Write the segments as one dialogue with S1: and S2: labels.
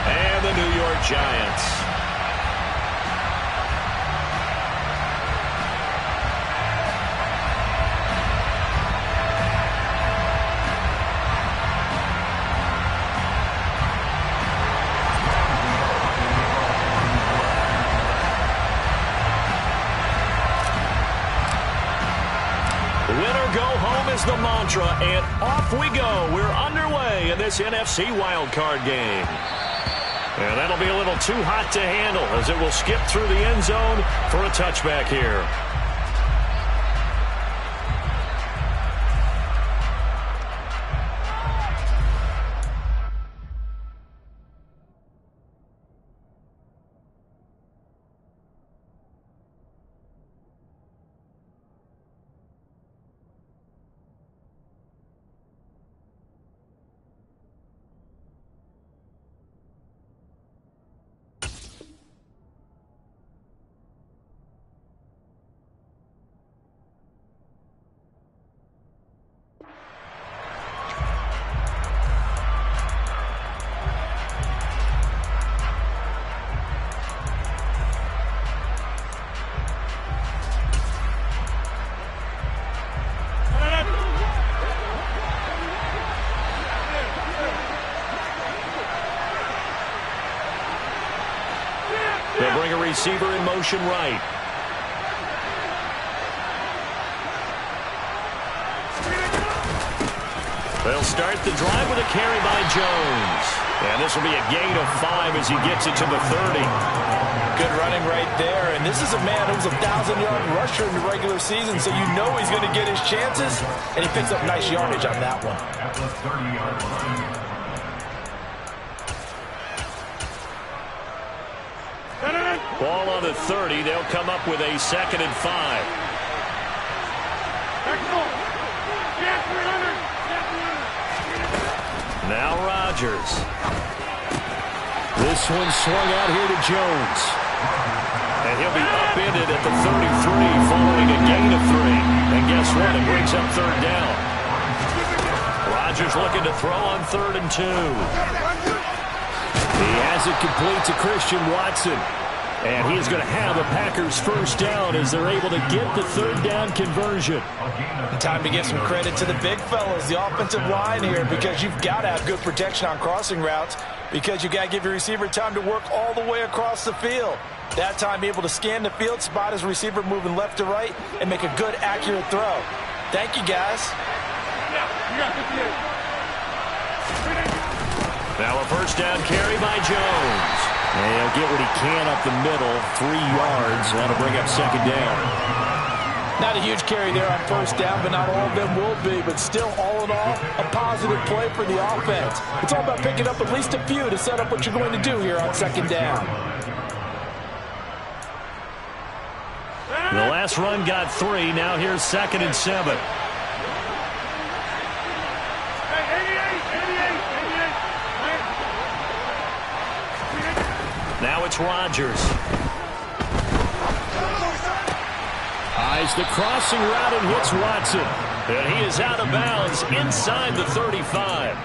S1: and the New York Giants. Winner go home is the mantra, and off we go. We're underway in this NFC wildcard game. And that'll be a little too hot to handle as it will skip through the end zone for a touchback here. They'll bring a receiver in motion right. They'll start the drive with a carry by Jones. And this will be a gain of 5 as he gets it to the 30.
S2: Good running right there. And this is a man who's a 1,000-yard rusher in the regular season, so you know he's going to get his chances. And he picks up nice yardage on that one.
S3: At the 30-yard line.
S1: Ball on the 30. They'll come up with a 2nd and 5. Now Rodgers. This one swung out here to Jones. And he'll be upended at the 33 following a gain of 3. And guess what? It brings up 3rd down. Rodgers looking to throw on 3rd and 2. He has it complete to Christian Watson. And he is going to have a Packers 1st down as they're able to get the 3rd down conversion.
S2: Time to give some credit to the big fellas, the offensive line here, because you've got to have good protection on crossing routes because you've got to give your receiver time to work all the way across the field. That time, be able to scan the field, spot his receiver moving left to right, and make a good, accurate throw. Thank you, guys.
S1: Now a 1st down carry by Jones. And he'll get what he can up the middle, 3 yards. That'll bring up 2nd down.
S2: Not a huge carry there on 1st down, but not all of them will be. But still, all in all, a positive play for the offense. It's all about picking up at least a few to set up what you're going to do here on 2nd down.
S1: The last run got 3. Now here's 2nd and 7. Now it's Rodgers. Eyes the crossing route and hits Watson. And he is out of bounds inside the 35.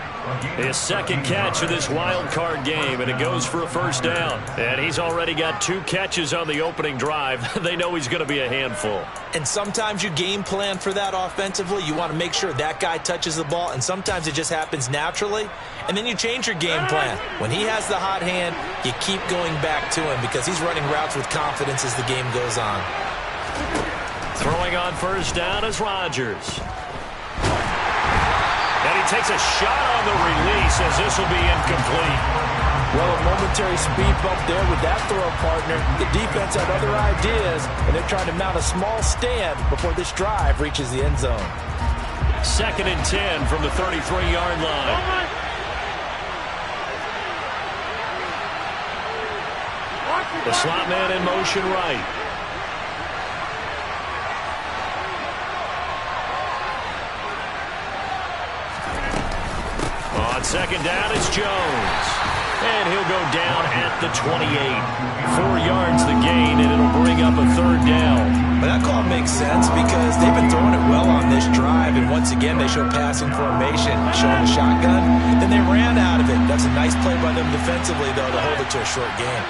S1: His 2nd catch of this wild card game, and it goes for a 1st down. And he's already got 2 catches on the opening drive. They know he's going to be a handful.
S2: And sometimes you game plan for that offensively. You want to make sure that guy touches the ball, and sometimes it just happens naturally. And then you change your game plan. When he has the hot hand, you keep going back to him because he's running routes with confidence as the game goes on.
S1: Throwing on 1st down is Rodgers. And he takes a shot on the release as this will be incomplete.
S2: Well, a momentary speed bump there with that throw partner. The defense had other ideas, and they're trying to mount a small stand before this drive reaches the end zone.
S1: 2nd and 10 from the 33-yard line. The slot man in motion right. On 2nd down, it's Jones. And he'll go down at the 28. 4 yards the gain, and it'll bring up a 3rd down.
S2: But that call makes sense because they've been throwing it well on this drive, and once again they show passing formation, showing the shotgun. Then they ran out of it. That's a nice play by them defensively, though, to hold it to a short game.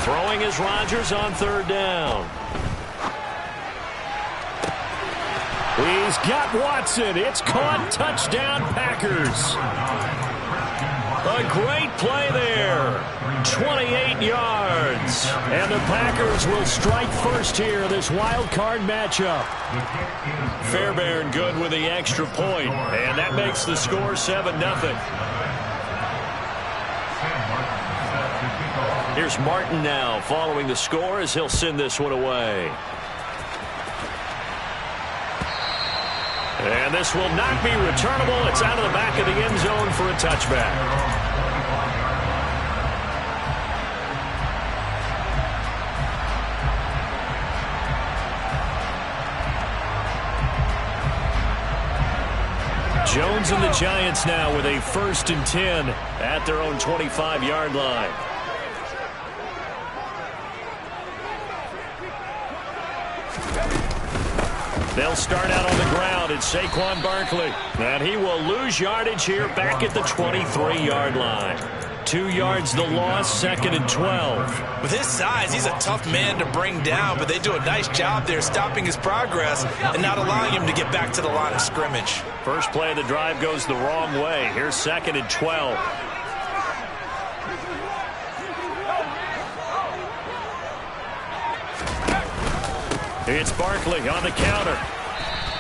S1: Throwing is Rodgers on third down. He's got Watson. It's caught. Touchdown, Packers. A great play there. 28 yards. And the Packers will strike first here, this wild card matchup. Fairbairn good with the extra point. And that makes the score 7-0. Here's Martin now following the score as he'll send this one away. And this will not be returnable. It's out of the back of the end zone for a touchback. Jones and the Giants now with a 1st and 10 at their own 25-yard line. They'll start out on the ground. It's Saquon Barkley. And he will lose yardage here back at the 23-yard line. 2 yards the loss, 2nd and 12.
S2: With his size, he's a tough man to bring down, but they do a nice job there stopping his progress and not allowing him to get back to the line of scrimmage.
S1: First play of the drive goes the wrong way. Here's 2nd and 12. It's Barkley on the counter.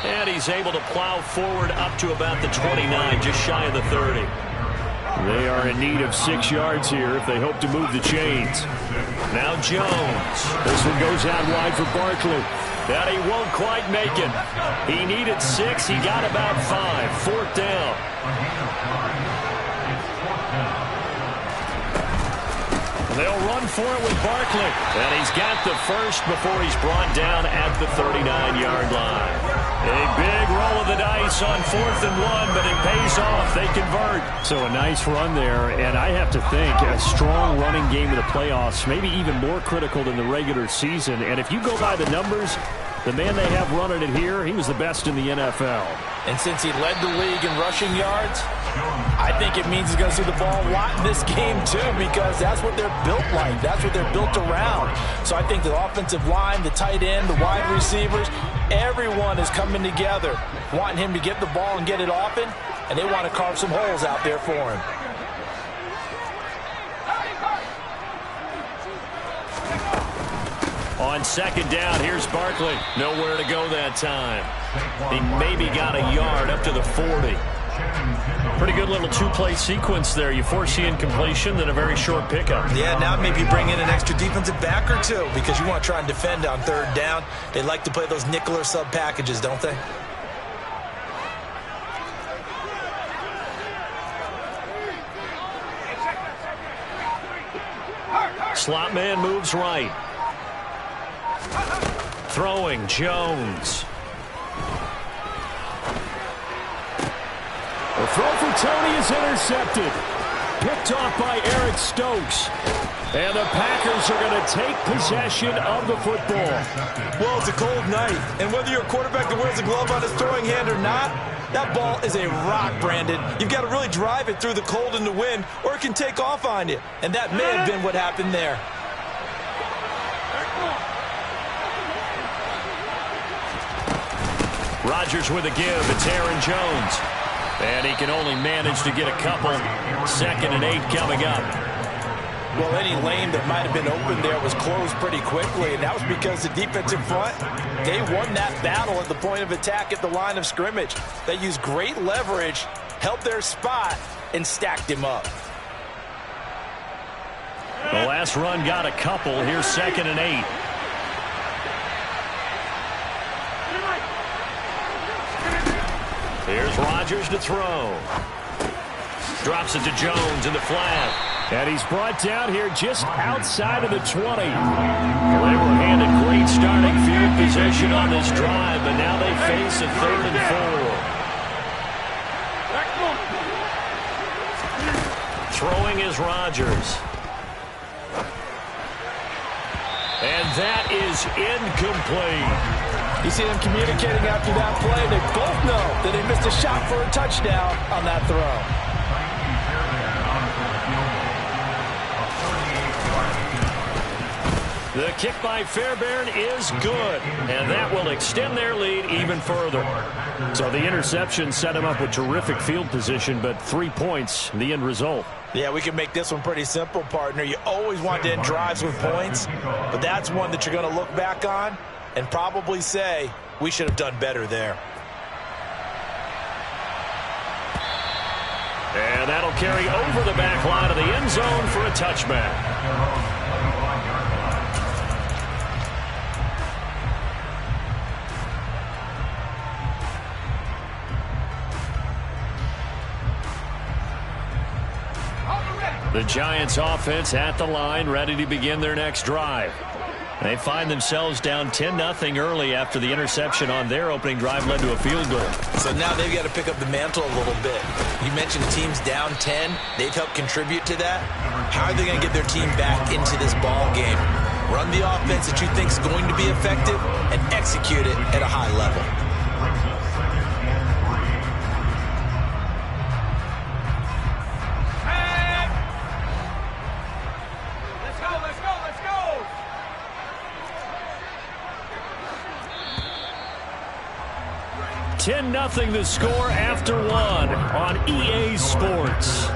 S1: And he's able to plow forward up to about the 29, just shy of the 30. They are in need of 6 yards here if they hope to move the chains. Now Jones. This one goes out wide for Barkley. And he won't quite make it. He needed 6. He got about 5. 4th down. They'll run for it with Barkley. And he's got the first before he's brought down at the 39-yard line. A big roll of the dice on 4th and 1, but it pays off. They convert. So a nice run there, and I have to think a strong running game in the playoffs, maybe even more critical than the regular season. And if you go by the numbers, the man they have running it here, he was the best in the NFL.
S2: And since he led the league in rushing yards, I think it means he's going to see the ball a lot in this game, too, because that's what they're built like. That's what they're built around. So I think the offensive line, the tight end, the wide receivers, everyone is coming together, wanting him to get the ball and get it often, and they want to carve some holes out there for him.
S1: On 2nd down, here's Barkley. Nowhere to go that time. He maybe got a yard up to the 40. Pretty good little 2-play sequence there. You force the incompletion, then a very short pickup.
S2: Yeah, now maybe bring in an extra defensive back or two because you want to try and defend on 3rd down. They like to play those nickel or sub packages, don't they?
S1: Slot man moves right. Throwing, Jones. The throw for Tony is intercepted. Picked off by Eric Stokes. And the Packers are going to take possession of the football.
S2: Well, it's a cold night. And whether you're a quarterback that wears a glove on his throwing hand or not, that ball is a rock, Brandon. You've got to really drive it through the cold and the wind, or it can take off on you. And that may have been what happened there.
S1: Rodgers with a give. It's Aaron Jones. And he can only manage to get a couple. 2nd and 8 coming up.
S2: Well, any lane that might have been open there was closed pretty quickly, and that was because the defensive front, they won that battle at the point of attack at the line of scrimmage. They used great leverage, held their spot, and stacked him up.
S1: The last run got a couple. Here's 2nd and 8. Here's Rodgers to throw. Drops it to Jones in the flat. And he's brought down here just outside of the 20. Well, they were handed great starting field position on this drive, but now they face a 3rd and 4. Throwing is Rodgers. And that is incomplete.
S2: You see them communicating after that play. They both know that they missed a shot for a touchdown on that throw.
S1: The kick by Fairbairn is good, and that will extend their lead even further. So the interception set him up with terrific field position, but 3 points, the end result.
S2: Yeah, we can make this one pretty simple, partner. You always want to end drives with points, but that's one that you're going to look back on and probably say, we should have done better there.
S1: And that'll carry over the back line of the end zone for a touchback. The Giants offense at the line, ready to begin their next drive. They find themselves down 10-0 early after the interception on their opening drive led to a field goal.
S2: So now they've got to pick up the mantle a little bit. You mentioned the team's down 10. They've helped contribute to that. How are they going to get their team back into this ball game? Run the offense that you think is going to be effective and execute it at a high level.
S1: Nothing the score after one on EA Sports.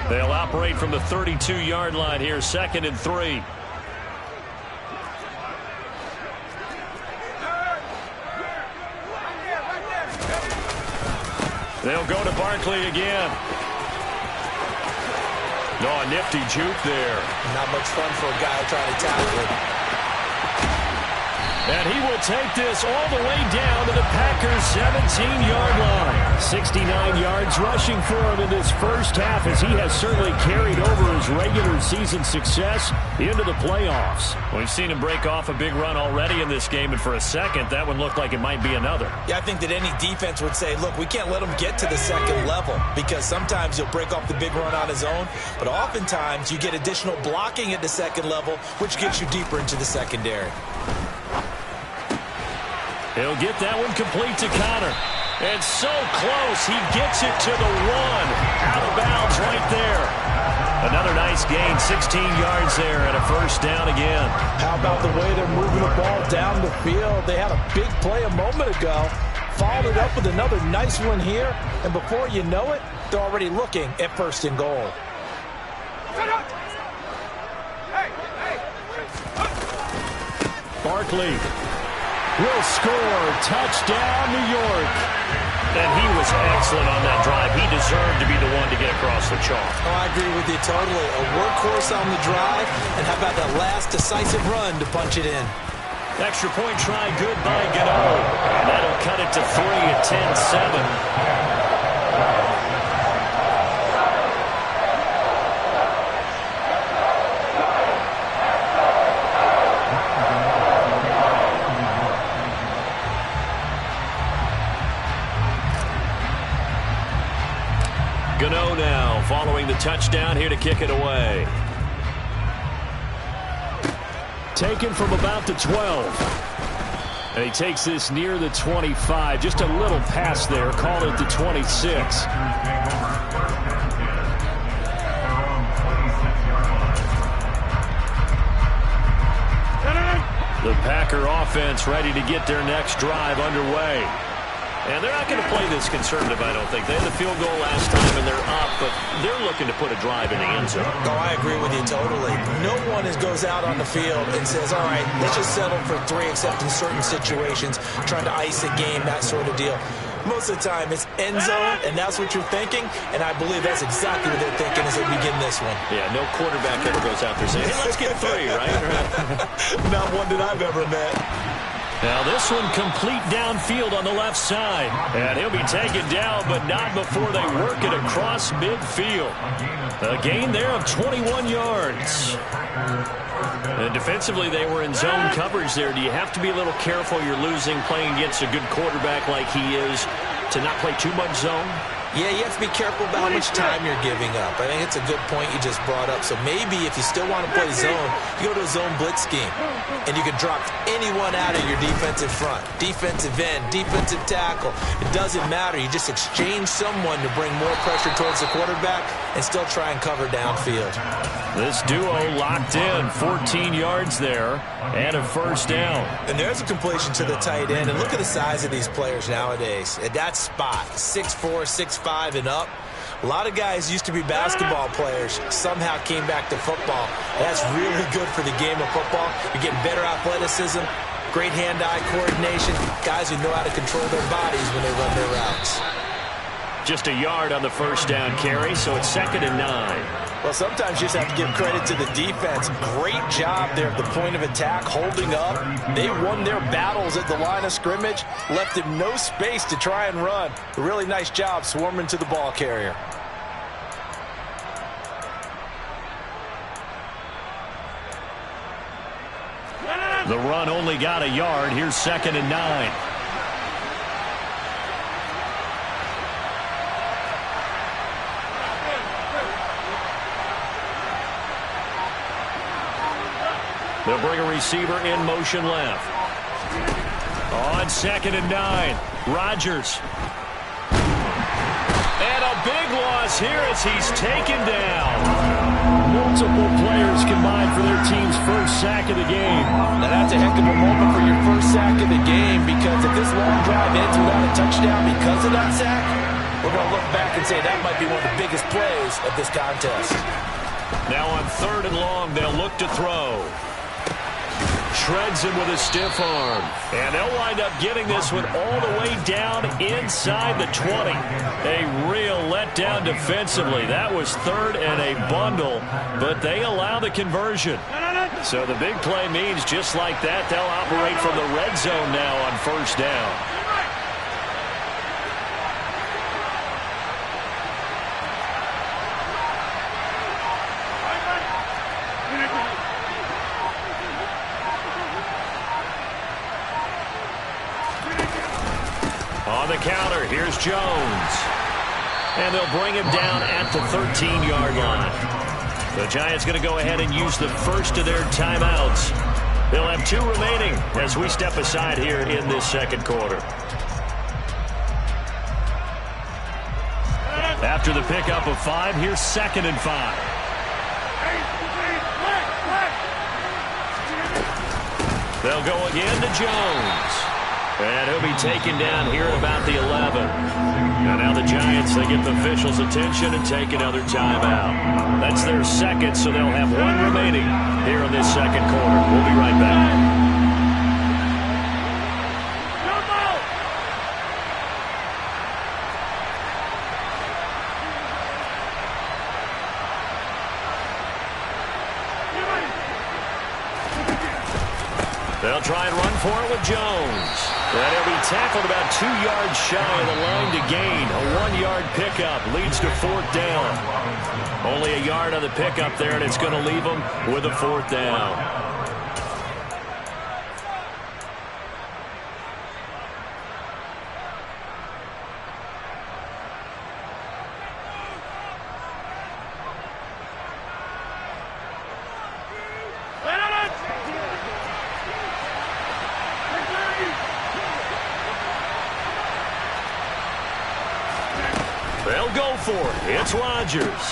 S1: They'll operate from the 32-yard line here, 2nd and 3. They'll go to Barkley again. Oh, a nifty juke there.
S2: Not much fun for a guy trying to tackle it.
S1: And he will take this all the way down to the Packers' 17-yard line. 69 yards rushing for him in this first half, as he has certainly carried over his regular season success into the playoffs. We've seen him break off a big run already in this game, and for a second, that one looked like it might be another.
S2: Yeah, I think that any defense would say, look, we can't let him get to the second level, because sometimes he'll break off the big run on his own, but oftentimes you get additional blocking at the second level, which gets you deeper into the secondary.
S1: He'll get that one complete to Connor. And so close, he gets it to the 1. Out of bounds right there. Another nice gain, 16 yards there, and a first down again.
S2: How about the way they're moving the ball down the field? They had a big play a moment ago. Followed it up with another nice one here. And before you know it, they're already looking at 1st and goal.
S1: Barkley will score. Touchdown, New York. And he was excellent on that drive. He deserved to be the one to get across the chalk.
S2: Oh, I agree with you totally. A workhorse on the drive. And how about that last decisive run to punch it in?
S1: Extra point try good by Gano. And that'll cut it to 3 at 10-7. Gano now following the touchdown here to kick it away. Taken from about the 12. And he takes this near the 25. Just a little pass there. Call it the 26. The Packer offense ready to get their next drive underway. And they're not going to play this conservative, I don't think. They had the field goal last time, and they're up, but they're looking to put a drive in the end zone.
S2: Oh, I agree with you totally. No one goes out on the field and says, all right, let's just settle for 3, except in certain situations, trying to ice a game, that sort of deal. Most of the time, it's end zone, and that's what you're thinking, and I believe that's exactly what they're thinking as they begin this one.
S1: Yeah, no quarterback ever goes out there saying, hey, let's get 3, right?
S2: Not one that I've ever met.
S1: Now this one complete downfield on the left side. And he'll be taken down, but not before they work it across midfield. A gain there of 21 yards. And defensively, they were in zone coverage there. Do you have to be a little careful? You're losing playing against a good quarterback like he is to not play too much zone?
S2: Yeah, you have to be careful about how much time you're giving up. I think it's a good point you just brought up. So maybe if you still want to play zone, you go to a zone blitz scheme. And you can drop anyone out of your defensive front. Defensive end, defensive tackle. It doesn't matter. You just exchange someone to bring more pressure towards the quarterback and still try and cover downfield.
S1: This duo locked in, 14 yards there, and a first down.
S2: And there's a completion to the tight end. And look at the size of these players nowadays. At that spot, 6'4", 6'5", and up. A lot of guys used to be basketball players, somehow came back to football. That's really good for the game of football. You're getting better athleticism, great hand-eye coordination, guys who know how to control their bodies when they run their routes.
S1: Just a yard on the first down carry, so it's 2nd and 9.
S2: Well, sometimes you just have to give credit to the defense. Great job there at the point of attack, holding up. They won their battles at the line of scrimmage, left him no space to try and run. A really nice job swarming to the ball carrier.
S1: The run only got a yard. Here's 2nd and 9. They'll bring a receiver in motion left. On 2nd and 9, Rodgers. And a big loss here as he's taken down. Multiple players combined for their team's first sack of the game.
S2: Now that's a heck of a moment for your first sack of the game, because if this long drive ends without a touchdown because of that sack, we're going to look back and say that might be one of the biggest plays of this contest.
S1: Now on 3rd and long, they'll look to throw. Shreds him with a stiff arm. And they'll wind up getting this one all the way down inside the 20. A real letdown defensively. That was 3rd and a bundle, but they allow the conversion. So the big play means just like that, they'll operate from the red zone now on 1st down. On the counter, here's Jones. And they'll bring him down at the 13-yard line. The Giants going to go ahead and use the first of their timeouts. They'll have 2 remaining as we step aside here in this 2nd quarter. After the pickup of 5, here's 2nd and 5. They'll go again to Jones. And he'll be taken down here at about the 11. And now the Giants, they get the officials' attention and take another timeout. That's their 2nd, so they'll have 1 remaining here in this 2nd quarter. We'll be right back. They'll try and run for it with Jones. And he'll be tackled about 2 yards shy of the line to gain. A 1-yard pickup leads to 4th down. Only a yard on the pickup there, and it's going to leave them with a 4th down. They'll go for it. It's Rodgers.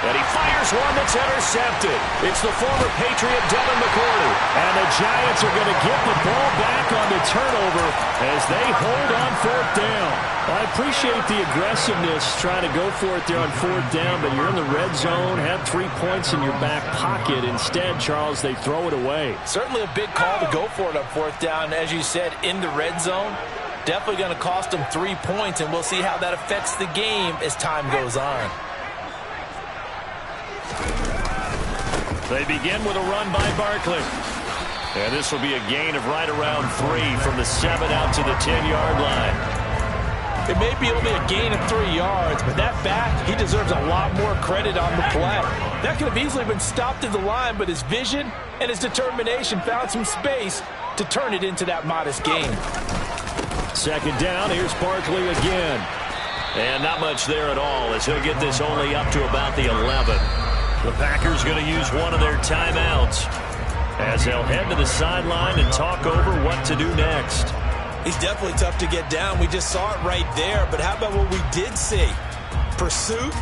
S1: And he fires one that's intercepted. It's the former Patriot Devin McCourty. And the Giants are going to get the ball back on the turnover as they hold on 4th down. I appreciate the aggressiveness trying to go for it there on 4th down, but you're in the red zone, have 3 points in your back pocket. Instead, Charles, they throw it away.
S2: Certainly a big call to go for it on 4th down. As you said, in the red zone. Definitely going to cost them 3 points, and we'll see how that affects the game as time goes on.
S1: They begin with a run by Barkley. And this will be a gain of right around 3 from the 7 out to the 10-yard line.
S2: It may be only a gain of 3 yards, but that back, he deserves a lot more credit on the play. That could have easily been stopped at the line, but his vision and his determination found some space to turn it into that modest gain.
S1: Second down, here's Barkley again. And not much there at all as he'll get this only up to about the 11. The Packers going to use one of their timeouts as they'll head to the sideline and talk over what to do next.
S2: He's definitely tough to get down. We just saw it right there. But how about what we did see? Pursuit,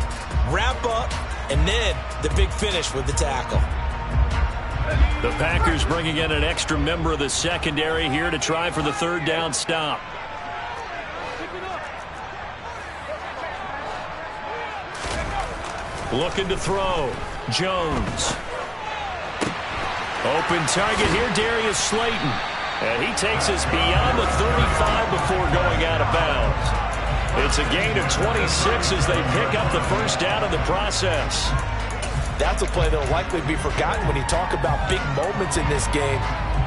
S2: wrap up, and then the big finish with the tackle.
S1: The Packers bringing in an extra member of the secondary here to try for the third down stop. Looking to throw. Jones. Open target here, Darius Slayton. And he takes us beyond the 35 before going out of bounds. It's a gain of 26 as they pick up the first down in the process.
S2: That's a play that will likely be forgotten when you talk about big moments in this game.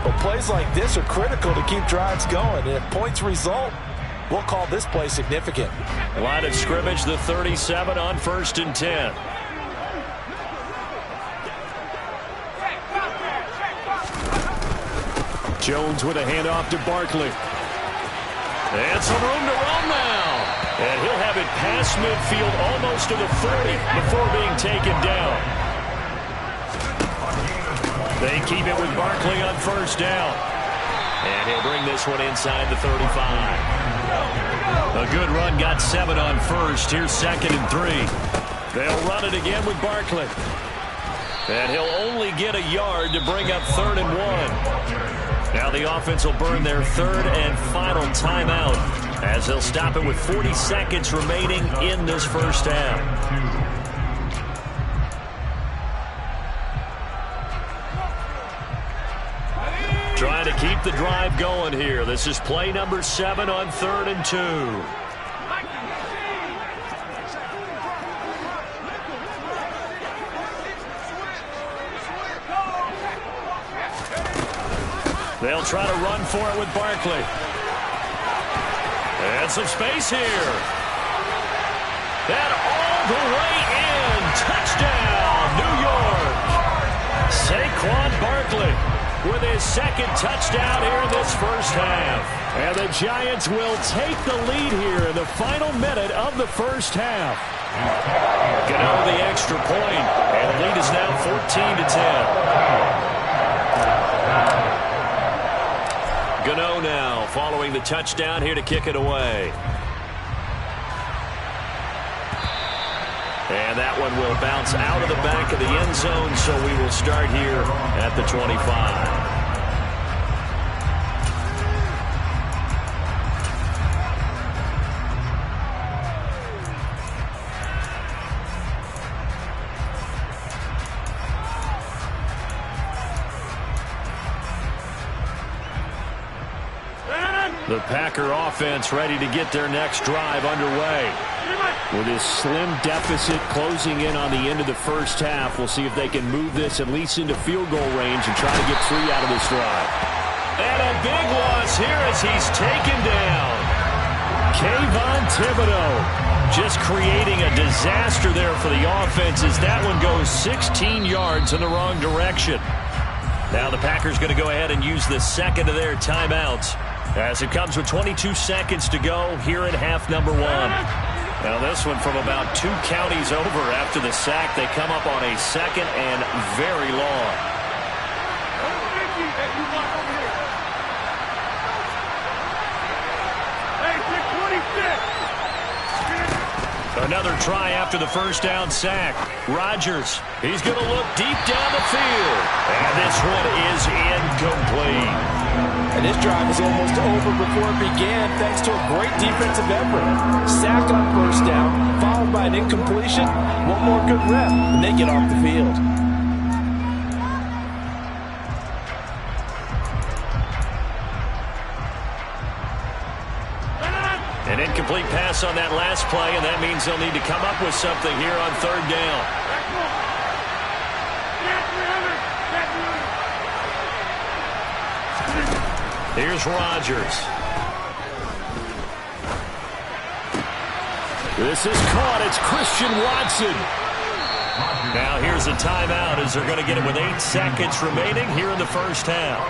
S2: But plays like this are critical to keep drives going. And if points result, we'll call this play significant.
S1: Line of scrimmage, the 37 on 1st and 10. Jones with a handoff to Barkley. And some room to run now. And he'll have it past midfield almost to the 30 before being taken down. They keep it with Barkley on first down. And he'll bring this one inside the 35. A good run, got 7 on first. Here's 2nd and 3. They'll run it again with Barkley. And he'll only get a yard to bring up 3rd and 1. Now the offense will burn their 3rd and final timeout as they'll stop it with 40 seconds remaining in this first half. Trying to keep the drive going here. This is play number 7 on 3rd and 2. They'll try to run for it with Barkley. And some space here. That all the way in. Touchdown, New York. Saquon Barkley with his 2nd touchdown here in this first half. And the Giants will take the lead here in the final minute of the first half. Gano the extra point, and the lead is now 14-10. Gano now following the touchdown here to kick it away. And that one will bounce out of the back of the end zone, so we will start here at the 25. The Packer offense ready to get their next drive underway. With this slim deficit closing in on the end of the first half, we'll see if they can move this at least into field goal range and try to get 3 out of this drive. And a big loss here as he's taken down. Kayvon Thibodeau just creating a disaster there for the offense as that one goes 16 yards in the wrong direction. Now the Packers going to go ahead and use the 2nd of their timeouts, as it comes with 22 seconds to go here in half number 1. Now this one from about 2 counties over after the sack. They come up on a 2nd and very long. Another try after the first down sack. Rodgers, he's going to look deep down the field. And this one is incomplete.
S2: And this drive was almost over before it began thanks to a great defensive effort. Sack on first down, followed by an incompletion. One more good rep, and they get off the field.
S1: An incomplete pass on that last play, and that means they'll need to come up with something here on 3rd down. Here's Rodgers. This is caught. It's Christian Watson. Now here's a timeout as they're going to get it with 8 seconds remaining here in the first half.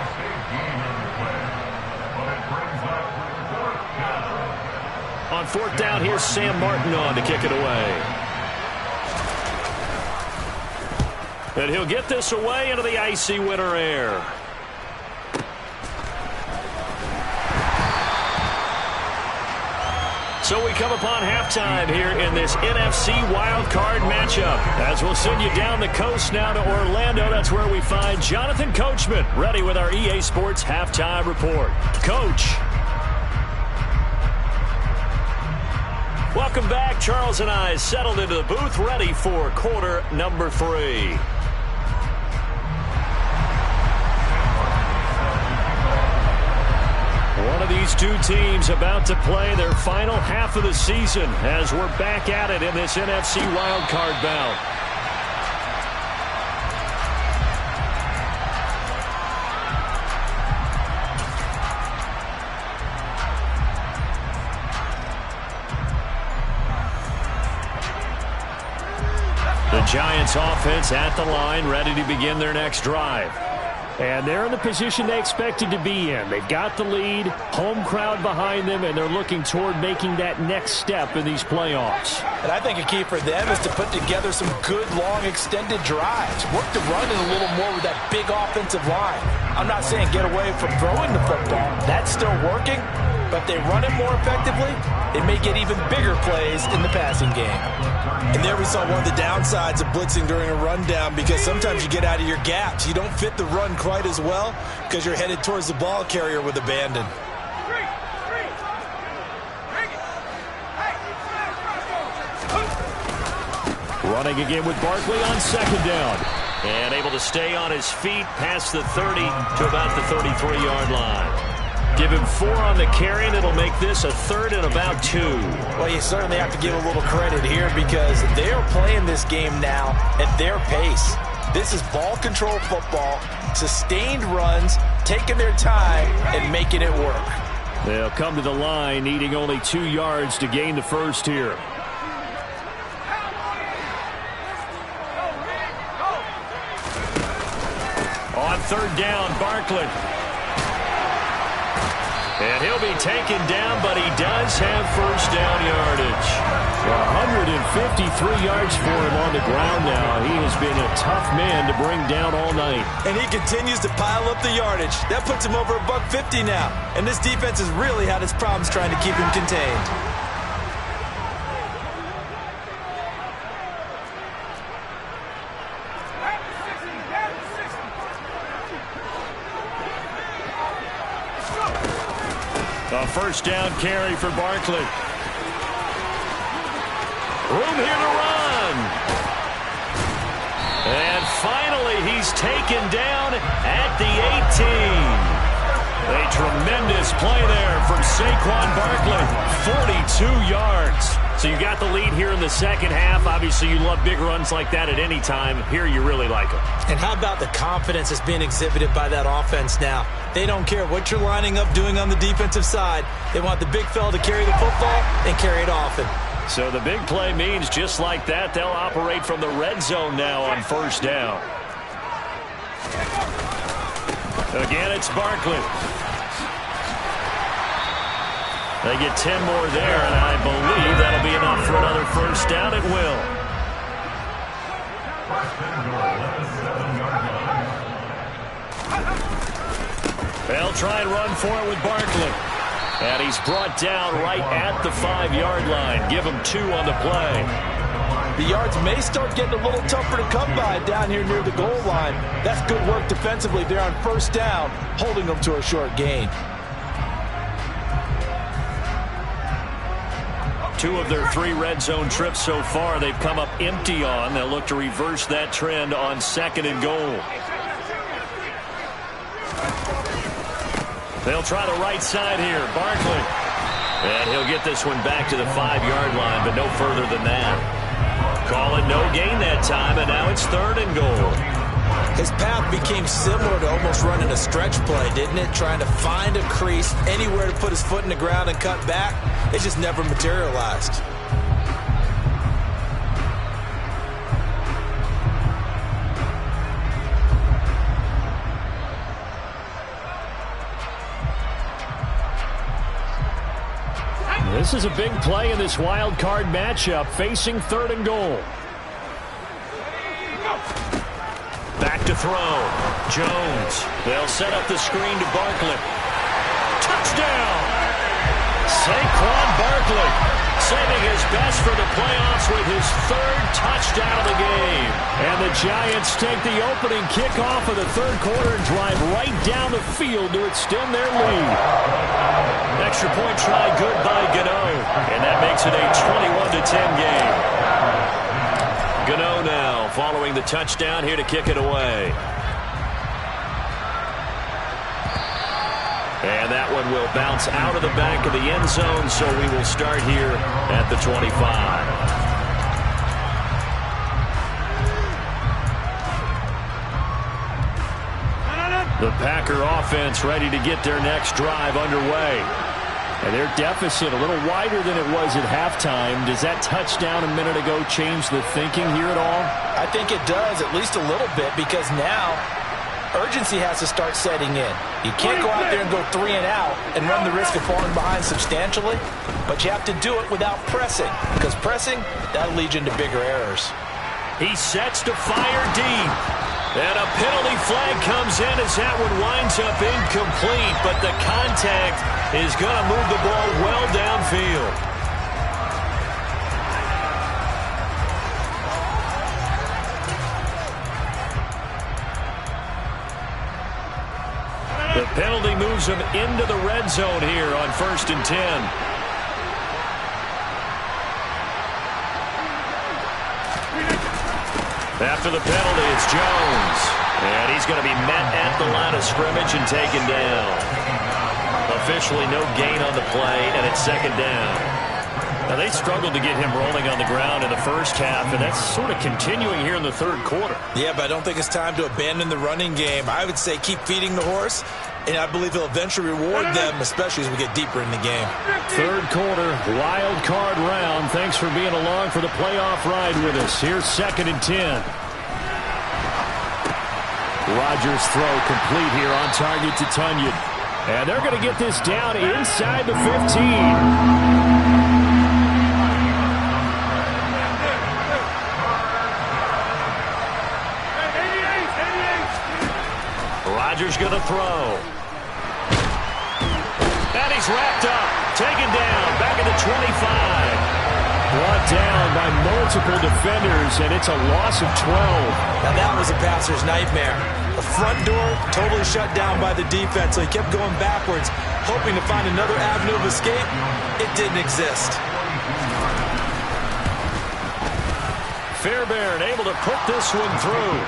S1: On 4th down, here's Sam Martin on to kick it away. And he'll get this away into the icy winter air. So we come upon halftime here in this NFC wildcard matchup. As we'll send you down the coast now to Orlando, that's where we find Jonathan Coachman ready with our EA Sports halftime report. Coach. Welcome back. Charles and I settled into the booth ready for quarter number 3. One of these two teams about to play their final half of the season as we're back at it in this NFC wildcard bout. The Giants offense at the line, ready to begin their next drive. And they're in the position they expected to be in. They've got the lead, home crowd behind them, and they're looking toward making that next step in these playoffs.
S2: And I think a key for them is to put together some good, long, extended drives. Work the run in a little more with that big offensive line. I'm not saying get away from throwing the football. That's still working. But if they run it more effectively, they may get even bigger plays in the passing game.
S4: And there we saw one of the downsides of blitzing during a rundown, because sometimes you get out of your gaps. You don't fit the run quite as well because you're headed towards the ball carrier with abandon.
S1: Running again with Barkley on 2nd down. And able to stay on his feet past the 30 to about the 33-yard line. Give him 4 on the carry, and it'll make this a 3rd and about 2.
S2: Well, you certainly have to give a little credit here because they're playing this game now at their pace. This is ball control football, sustained runs, taking their time, and making it work.
S1: They'll come to the line, needing only 2 yards to gain the first here. On 3rd down, Barkley. And he'll be taken down, but he does have first down yardage. 153 yards for him on the ground now. He has been a tough man to bring down all night.
S4: And he continues to pile up the yardage. That puts him over $150 now. And this defense has really had its problems trying to keep him contained.
S1: A first down carry for Barkley. Room here to run. And finally, he's taken down at the 18. A tremendous play there from Saquon Barkley. 42 yards. So you got the lead here in the second half. Obviously, you love big runs like that at any time. Here, you really like them.
S4: And how about the confidence that's being exhibited by that offense now? They don't care what you're lining up doing on the defensive side. They want the big fella to carry the football and carry it often.
S1: So the big play means just like that, they'll operate from the red zone now on first down. Again, it's Barkley. They get 10 more there, and I believe that'll be enough for another first down. It will. They'll try and run for it with Barkley. And he's brought down right at the 5-yard line. Give him 2 on the play.
S2: The yards may start getting a little tougher to come by down here near the goal line. That's good work defensively there on first down, holding them to a short gain.
S1: 2 of their 3 red zone trips so far, they've come up empty on. They'll look to reverse that trend on 2nd and goal. They'll try the right side here. Barkley. And he'll get this one back to the 5-yard line, but no further than that. Call it no gain that time, and now it's 3rd and goal.
S4: His path became similar to almost running a stretch play, didn't it? Trying to find a crease, anywhere to put his foot in the ground and cut back. It just never materialized.
S1: This is a big play in this wild card matchup, facing 3rd and goal. Back to throw. Jones. They'll set up the screen to Barkley. Touchdown! Saquon Barkley saving his best for the playoffs with his 3rd touchdown of the game. And the Giants take the opening kickoff of the 3rd quarter and drive right down the field to extend their lead. Extra point try good by Gano. And that makes it a 21-10 game. Gano now following the touchdown here to kick it away. And that one will bounce out of the back of the end zone, so we will start here at the 25. The Packer offense ready to get their next drive underway. And their deficit a little wider than it was at halftime. Does that touchdown a minute ago change the thinking here at all?
S2: I think it does, at least a little bit, because now urgency has to start setting in. You can't go out there and go 3 and out and run the risk of falling behind substantially, but you have to do it without pressing, because pressing, that'll lead you into bigger errors.
S1: He sets to fire deep. And a penalty flag comes in as that one winds up incomplete, but the contact is going to move the ball well downfield. The penalty moves him into the red zone here on 1st and 10. After the penalty, it's Jones. And he's going to be met at the line of scrimmage and taken down. Officially no gain on the play, and it's 2nd down. Now, they struggled to get him rolling on the ground in the first half, and that's sort of continuing here in the 3rd quarter.
S4: Yeah, but I don't think it's time to abandon the running game. I would say keep feeding the horse, and I believe he'll eventually reward them, especially as we get deeper in the game.
S1: 3rd quarter, wild card round. Thanks for being along for the playoff ride with us. Here's 2nd and 10. Rodgers' throw complete here on target to Tunyon. And they're going to get this down inside the 15. Rodgers going to throw. And he's wrapped up. Taken down. Back at the 25. Brought down by multiple defenders, and it's a loss of 12.
S4: Now that was a passer's nightmare. The front door totally shut down by the defense, so he kept going backwards, hoping to find another avenue of escape. It didn't exist.
S1: Fairbairn able to put this one through.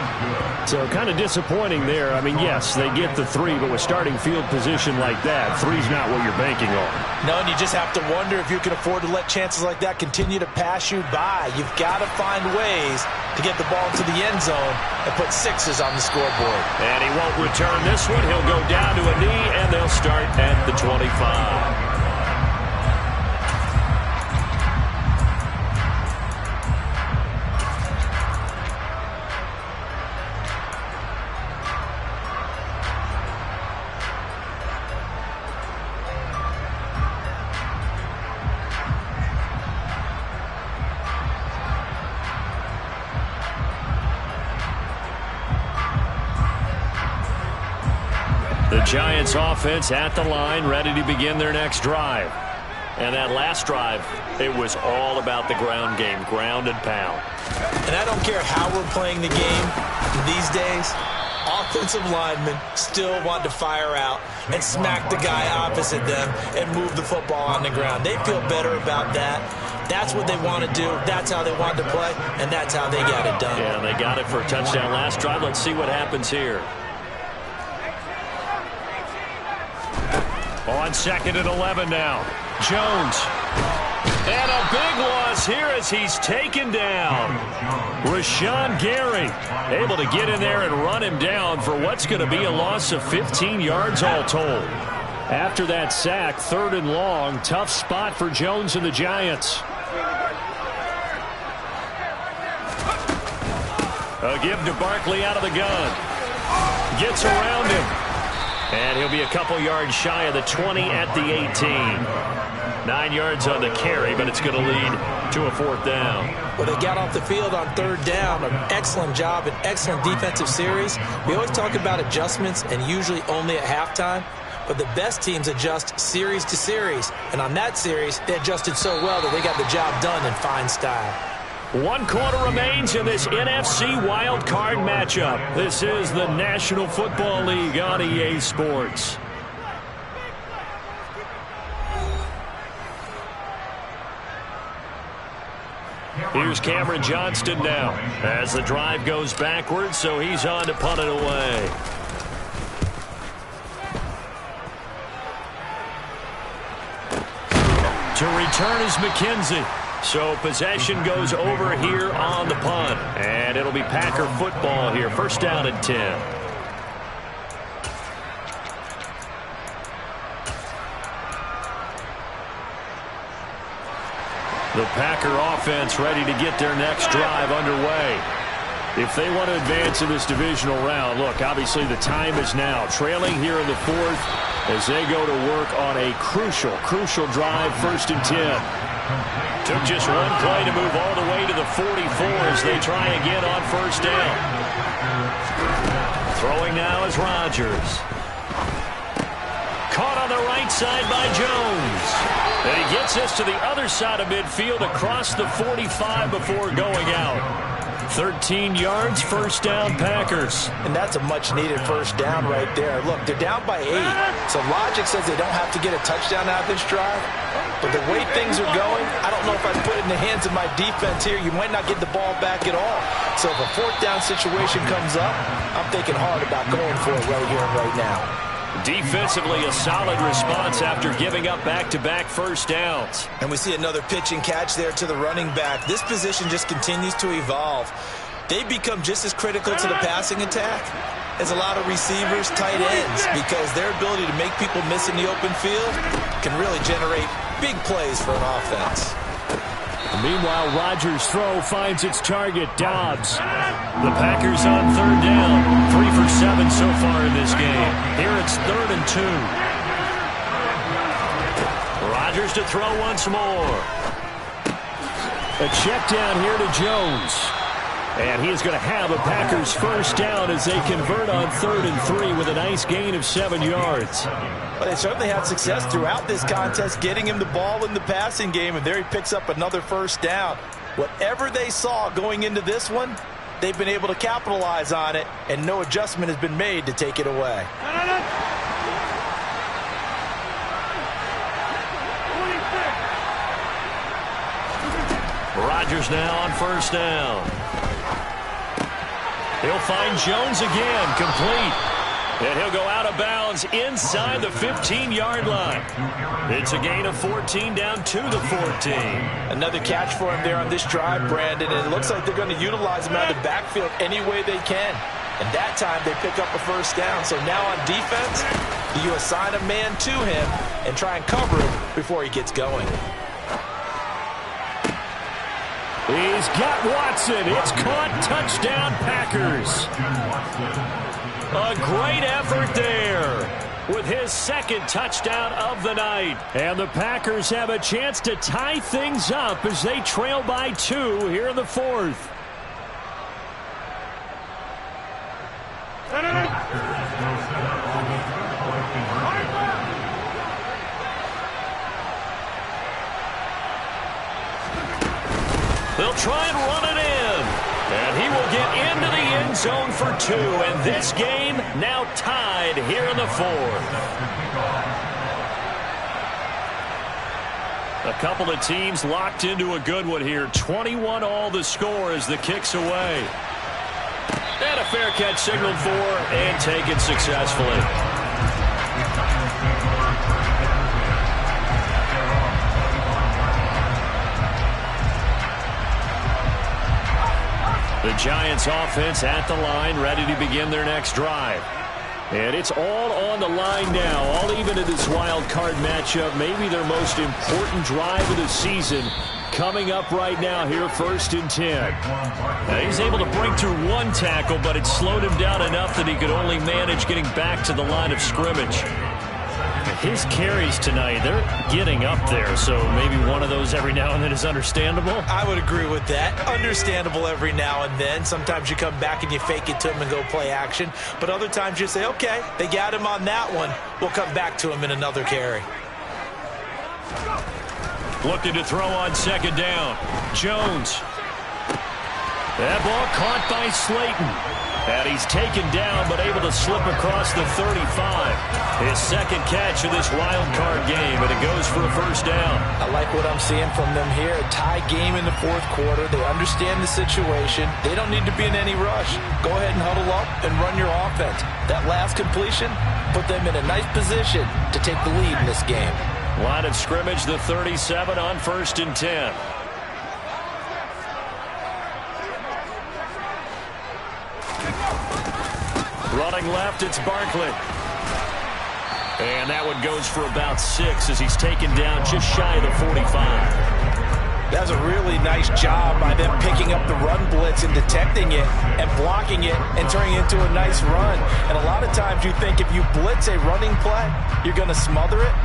S1: So kind of disappointing there. I mean, yes, they get the 3, but with starting field position like that, 3's not what you're banking on.
S2: No, and you just have to wonder if you can afford to let chances like that continue to pass you by. You've got to find ways to get the ball to the end zone and put 6s on the scoreboard.
S1: And he won't return this one. He'll go down to a knee, and they'll start at the 25. The Giants offense at the line, ready to begin their next drive. And that last drive, it was all about the ground game, ground and pound.
S4: And I don't care how we're playing the game these days, offensive linemen still want to fire out and smack the guy opposite them and move the football on the ground. They feel better about that. That's what they want to do. That's how they want to play, and that's how they got it done.
S1: Yeah, they got it for a touchdown last drive. Let's see what happens here. On 2nd and 11 now. Jones. And a big loss here as he's taken down. Rashawn Gary able to get in there and run him down for what's going to be a loss of 15 yards all told. After that sack, 3rd and long, tough spot for Jones and the Giants. A give to Barkley out of the gun. Gets around him. And he'll be a couple yards shy of the 20 at the 18. 9 yards on the carry, but it's going to lead to a 4th down.
S4: Well, they got off the field on 3rd down. An excellent job, an excellent defensive series. We always talk about adjustments, and usually only at halftime. But the best teams adjust series to series. And on that series, they adjusted so well that they got the job done in fine style.
S1: 1 quarter remains in this NFC Wild Card matchup. This is the National Football League on EA Sports. Here's Cameron Johnston now as the drive goes backwards, so he's on to punt it away. To return is McKenzie. So possession goes over here on the punt. And it'll be Packer football here. 1st down and 10. The Packer offense ready to get their next drive underway. If they want to advance in this divisional round, look, obviously the time is now. Trailing here in the 4th as they go to work on a crucial drive, 1st and 10. Took just one play to move all the way to the 44 as they try again on 1st down. Throwing now is Rodgers. Caught on the right side by Jones. And he gets this to the other side of midfield across the 45 before going out. 13 yards, 1st down Packers.
S2: And that's a much-needed 1st down right there. Look, they're down by 8. So logic says they don't have to get a touchdown out of this drive. But the way things are going, I don't know if I'd put it in the hands of my defense here. You might not get the ball back at all. So if a 4th down situation comes up, I'm thinking hard about going for it right here and right now.
S1: Defensively, a solid response after giving up back-to-back 1st downs.
S4: And we see another pitch and catch there to the running back. This position just continues to evolve. They've become just as critical to the passing attack as a lot of receivers, tight ends, because their ability to make people miss in the open field can really generate big plays for an offense.
S1: Meanwhile, Rodgers' throw finds its target, Dobbs. The Packers on 3rd down. 3 for 7 so far in this game. Here it's 3rd and 2. Rodgers to throw once more. A check down here to Jones. And he is going to have a Packers 1st down as they convert on 3rd and 3 with a nice gain of 7 yards.
S2: But they certainly had success throughout this contest getting him the ball in the passing game, and there he picks up another 1st down. Whatever they saw going into this one, they've been able to capitalize on it, and no adjustment has been made to take it away.
S1: Rodgers now on 1st down. He'll find Jones again, complete. And he'll go out of bounds inside the 15-yard line. It's a gain of 14 down to the 14.
S2: Another catch for him there on this drive, Brandon, and it looks like they're going to utilize him out of the backfield any way they can. And that time they pick up a 1st down. So now on defense, you assign a man to him and try and cover him before he gets going.
S1: He's got Watson. It's caught. Touchdown, Packers. A great effort there with his 2nd touchdown of the night. And the Packers have a chance to tie things up as they trail by 2 here in the 4th. They'll try and run it in. And he will get into the end zone for 2. And this game now tied here in the 4th. A couple of teams locked into a good one here. 21 all the score as the kick's away. And a fair catch signaled for and taken successfully. The Giants offense at the line, ready to begin their next drive. And it's all on the line now, all even in this wild card matchup. Maybe their most important drive of the season coming up right now here, 1st and 10. Now, he's able to break through one tackle, but it slowed him down enough that he could only manage getting back to the line of scrimmage. His carries tonight, they're getting up there, so maybe one of those every now and then is understandable.
S4: I would agree with that. Understandable every now and then. Sometimes you come back and you fake it to him and go play action. But other times you say, okay, they got him on that one. We'll come back to him in another carry.
S1: Looking to throw on 2nd down. Jones. That ball caught by Slayton. And he's taken down, but able to slip across the 35. His 2nd catch of this wild card game, and it goes for a 1st down.
S4: I like what I'm seeing from them here. A tie game in the 4th quarter. They understand the situation. They don't need to be in any rush. Go ahead and huddle up and run your offense. That last completion put them in a nice position to take the lead in this game.
S1: Line of scrimmage, the 37 on 1st and 10. Running left, it's Barkley. And that one goes for about 6 as he's taken down just shy of the 45.
S4: That's a really nice job by them picking up the run blitz and detecting it and blocking it and turning it into a nice run. And a lot of times you think if you blitz a running play, you're going to smother it.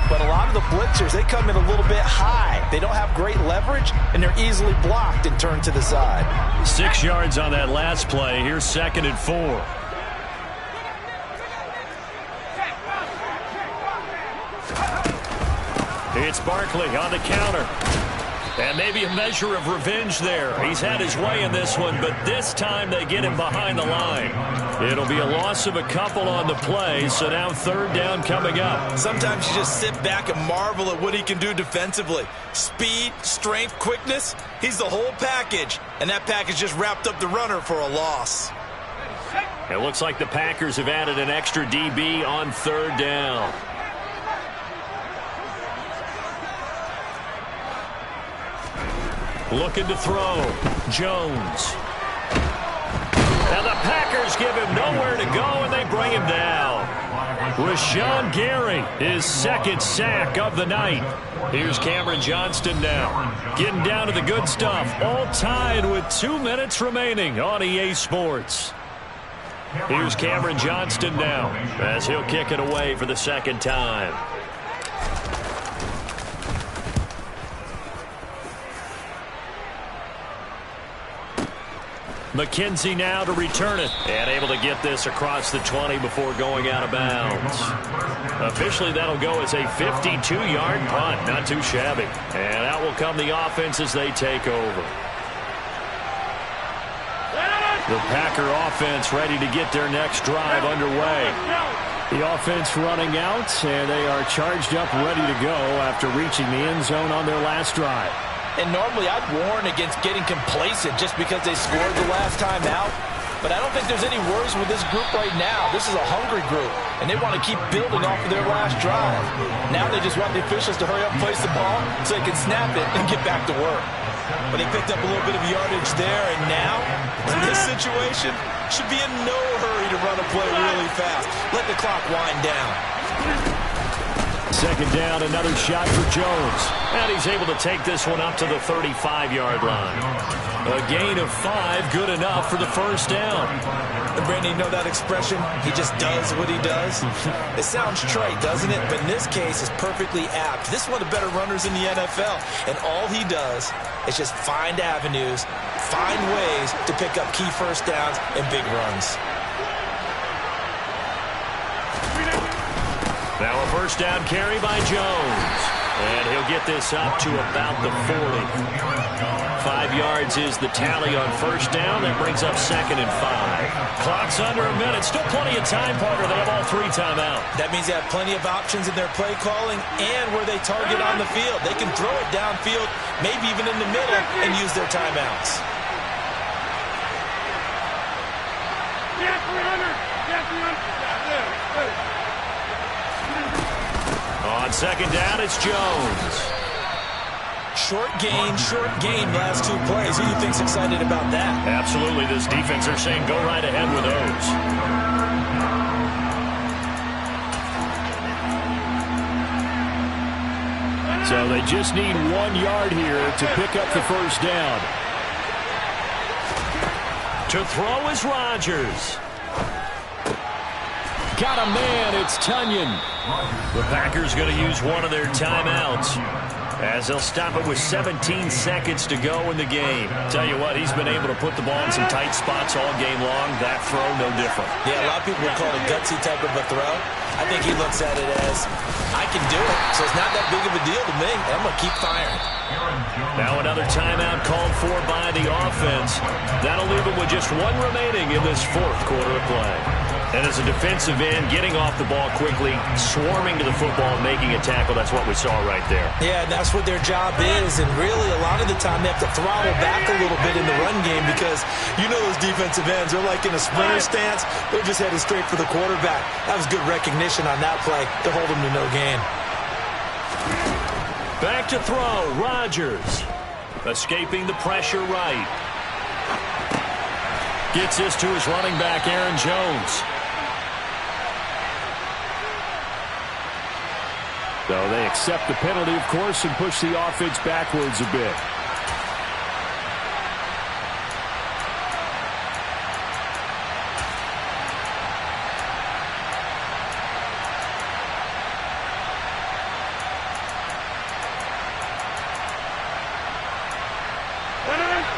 S4: But a lot of the blitzers, they come in a little bit high. They don't have great leverage, and they're easily blocked and turned to the side.
S1: 6 yards on that last play. Here's 2nd and 4. It's Barkley on the counter. And maybe a measure of revenge there. He's had his way in this one, but this time they get him behind the line. It'll be a loss of a couple on the play, so now 3rd down coming up.
S4: Sometimes you just sit back and marvel at what he can do defensively. Speed, strength, quickness, he's the whole package. And that package just wrapped up the runner for a loss.
S1: It looks like the Packers have added an extra DB on 3rd down. Looking to throw. Jones. And the Packers give him nowhere to go, and they bring him down. Rashawn Gary, his 2nd sack of the night. Here's Cameron Johnston now. Getting down to the good stuff. All tied with 2 minutes remaining on EA Sports. Here's Cameron Johnston now as he'll kick it away for the 2nd time. McKenzie now to return it. And able to get this across the 20 before going out of bounds. Officially, that'll go as a 52-yard punt. Not too shabby. And out will come the offense as they take over. The Packer offense ready to get their next drive underway. The offense running out, and they are charged up, ready to go after reaching the end zone on their last drive.
S4: And normally I'd warn against getting complacent just because they scored the last time out. But I don't think there's any worries with this group right now. This is a hungry group, and they want to keep building off of their last drive. Now they just want the officials to hurry up and place the ball so they can snap it and get back to work. But they picked up a little bit of yardage there, and now, in this situation, should be in no hurry to run a play really fast. Let the clock wind down.
S1: 2nd down, another shot for Jones. And he's able to take this one up to the 35-yard line. A gain of 5, good enough for the 1st down.
S4: And Brandon, you know that expression? He just does what he does? It sounds trite, doesn't it? But in this case, it's perfectly apt. This is one of the better runners in the NFL. And all he does is just find avenues, find ways to pick up key 1st downs and big runs.
S1: Now a 1st down carry by Jones. And he'll get this up to about the 40. 5 yards is the tally on 1st down. That brings up 2nd and 5. Clock's under a minute. Still plenty of time, Parker. They have all 3 timeouts.
S4: That means they have plenty of options in their play calling and where they target on the field. They can throw it downfield, maybe even in the middle, and use their timeouts. On 2nd down, it's Jones.
S2: short gain last 2 plays. Who do you think's excited about that?
S1: Absolutely. This defense are saying go right ahead with those. So they just need 1 yard here to pick up the first down. To throw is Rodgers. Got a man, it's Tunyon. The Packers going to use one of their timeouts as they'll stop it with 17 seconds to go in the game. Tell you what, he's been able to put the ball in some tight spots all game long. That throw, no different.
S2: Yeah, a lot of people would call it a gutsy type of a throw. I think he looks at it as, I can do it, so it's not that big of a deal to me. I'm going to keep firing.
S1: Now another timeout called for by the offense. That'll leave them with just 1 remaining in this 4th quarter of play. And as a defensive end, getting off the ball quickly, swarming to the football, making a tackle, that's what we saw right there.
S2: Yeah, and that's what their job is. And really, a lot of the time, they have to throttle back a little bit in the run game because you know those defensive ends, they're like in a sprinter stance. They're just headed straight for the quarterback. That was good recognition on that play to hold them to no gain.
S1: Back to throw, Rodgers. Escaping the pressure right. Gets this to his running back, Aaron Jones. So they accept the penalty, of course, and push the offense backwards a bit.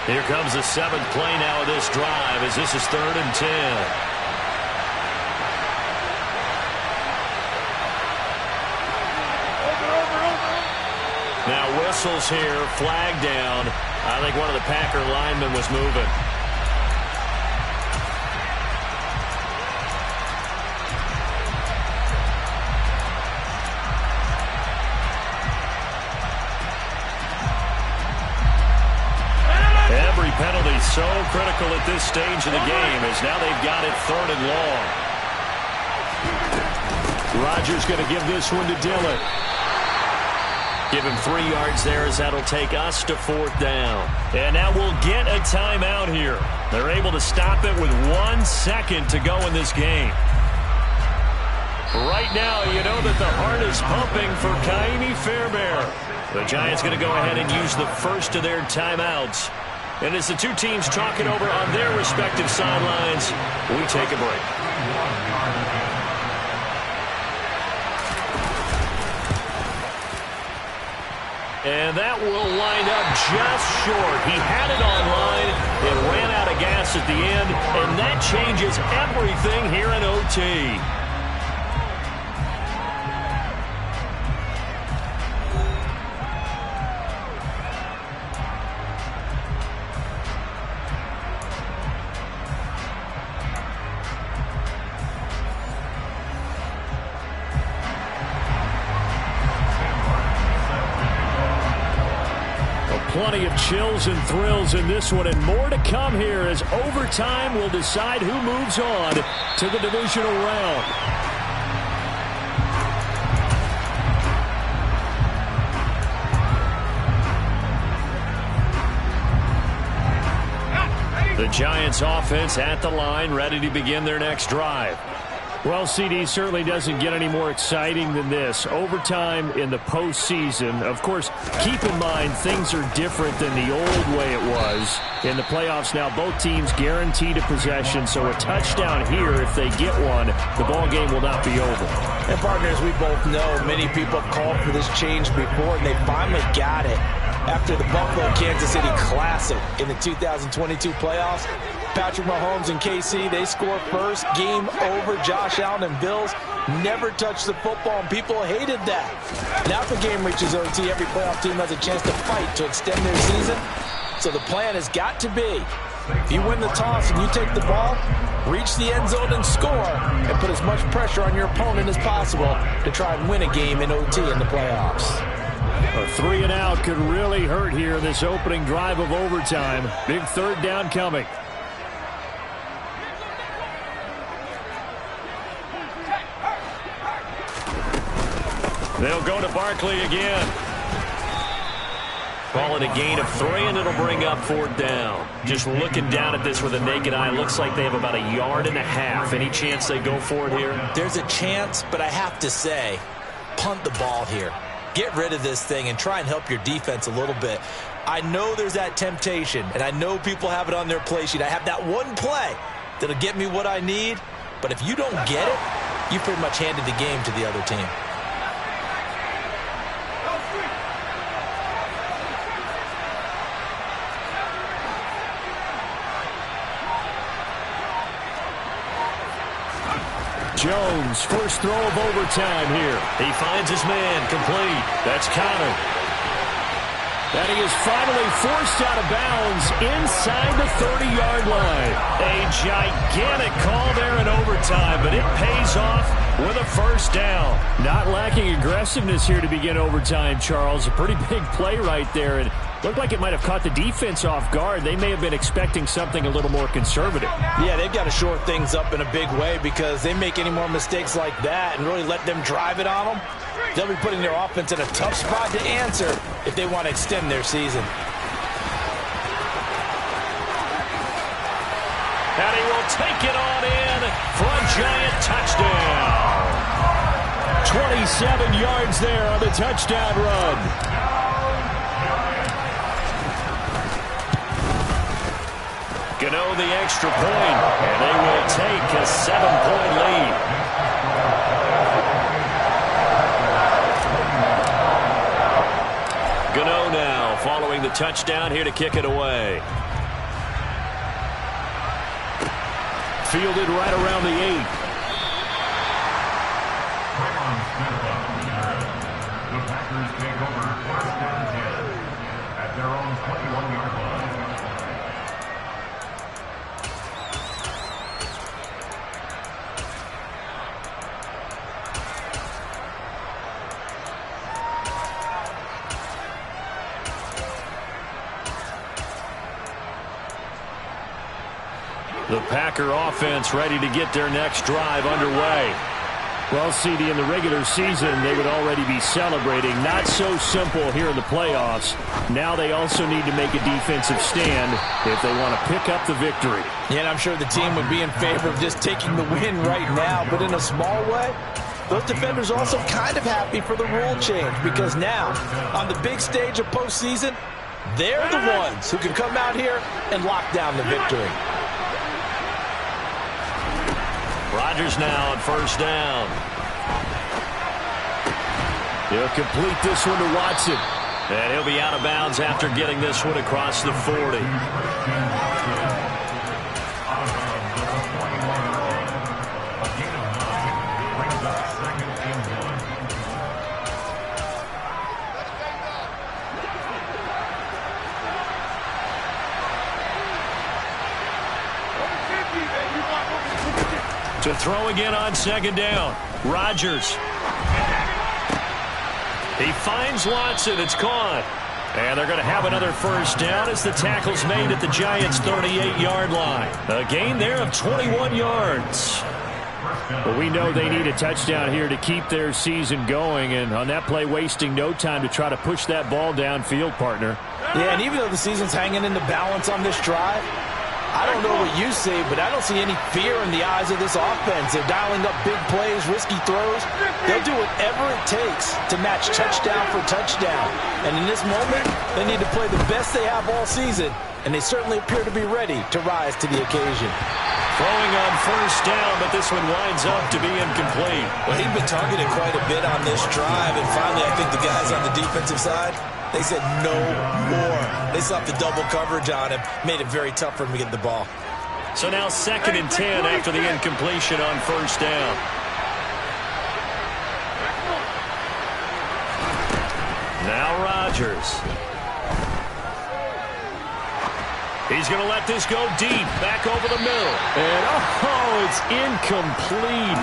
S1: Here comes the 7th play now of this drive as this is 3rd and 10. Now whistles here, flag down. I think one of the Packer linemen was moving. Every penalty so critical at this stage of the game as now they've got it 3rd and long. Rodgers going to give this one to Dillon. Give him 3 yards there as that'll take us to 4th down. And now we'll get a timeout here. They're able to stop it with 1 second to go in this game. Right now, you know that the heart is pumping for Kaimi Fairbairn. The Giants going to go ahead and use the first of their timeouts. And as the 2 teams talk it over on their respective sidelines, we take a break. And that will wind up just short. He had it on line. It ran out of gas at the end, and that changes everything here in OT. Plenty of chills and thrills in this one, and more to come here as overtime will decide who moves on to the divisional round. The Giants offense at the line, ready to begin their next drive. Well, CD certainly doesn't get any more exciting than this. Overtime in the postseason. Of course, keep in mind things are different than the old way it was. In the playoffs now, both teams guaranteed a possession, so a touchdown here, if they get one, the ball game will not be over.
S2: And partners, we both know many people have called for this change before, and they finally got it. After the Buffalo-Kansas City Classic in the 2022 playoffs, Patrick Mahomes and KC, they score first. Game over. Josh Allen and Bills never touched the football, and people hated that. Now if the game reaches OT, every playoff team has a chance to fight to extend their season. So the plan has got to be, if you win the toss and you take the ball, reach the end zone and score, and put as much pressure on your opponent as possible to try and win a game in OT in the playoffs.
S1: A 3 and out could really hurt here this opening drive of overtime. Big 3rd down coming. They'll go to Barkley again. Call it a gain of 3, and it'll bring up 4th down. Just looking down at this with a naked eye, looks like they have about 1.5 yards. Any chance they go for it here?
S4: There's a chance, but I have to say, punt the ball here. Get rid of this thing and try and help your defense a little bit. I know there's that temptation, and I know people have it on their play sheet. I have that one play that'll get me what I need, but if you don't get it, you pretty much handed the game to the other team.
S1: Jones, first throw of overtime here. He finds his man, complete. That's Connor. And he is finally forced out of bounds inside the 30-yard line. A gigantic call there in overtime, but it pays off with a first down. Not lacking aggressiveness here to begin overtime, Charles. A pretty big play right there, and looked like it might have caught the defense off guard. They may have been expecting something a little more conservative.
S2: Yeah, they've got to shore things up in a big way because they make any more mistakes like that and really let them drive it on them, they'll be putting their offense in a tough spot to answer if they want to extend their season.
S1: And he will take it on in for a giant touchdown. 27 yards there on the touchdown run. Gano the extra point, and they will take a 7-point lead. Gano now following the touchdown here to kick it away. Fielded right around the 8.
S3: The Packers take over 1st and 10 at their own 21-yard line.
S1: The Packer offense ready to get their next drive underway. Well, CD, in the regular season, they would already be celebrating. Not so simple here in the playoffs. Now they also need to make a defensive stand if they want to pick up the victory.
S2: Yeah, and I'm sure the team would be in favor of just taking the win right now, but in a small way, those defenders are also kind of happy for the rule change because now, on the big stage of postseason, they're the ones who can come out here and lock down the victory.
S1: Rodgers now on first down. He'll complete this one to Watson. And he'll be out of bounds after getting this one across the 40. To throw again on second down. Rodgers. He finds Watson. It's caught. And they're going to have another first down as the tackle's made at the Giants' 38-yard line. A gain there of 21 yards. But we know they need a touchdown here to keep their season going. And on that play, wasting no time to try to push that ball downfield, partner.
S2: Yeah, and even though the season's hanging in the balance on this drive, I don't know what you see, but I don't see any fear in the eyes of this offense. They're dialing up big plays, risky throws. They'll do whatever it takes to match touchdown for touchdown. And in this moment, they need to play the best they have all season, and they certainly appear to be ready to rise to the occasion.
S1: Throwing on first down, but this one winds up to be incomplete.
S4: Well, he'd been targeted quite a bit on this drive, and finally I think the guys on the defensive side, they said no more. They slapped the double coverage on him, made it very tough for him to get the ball.
S1: So now 2nd and 10 after the incompletion on first down. Now Rodgers. He's going to let this go deep, back over the middle. And, oh, it's incomplete.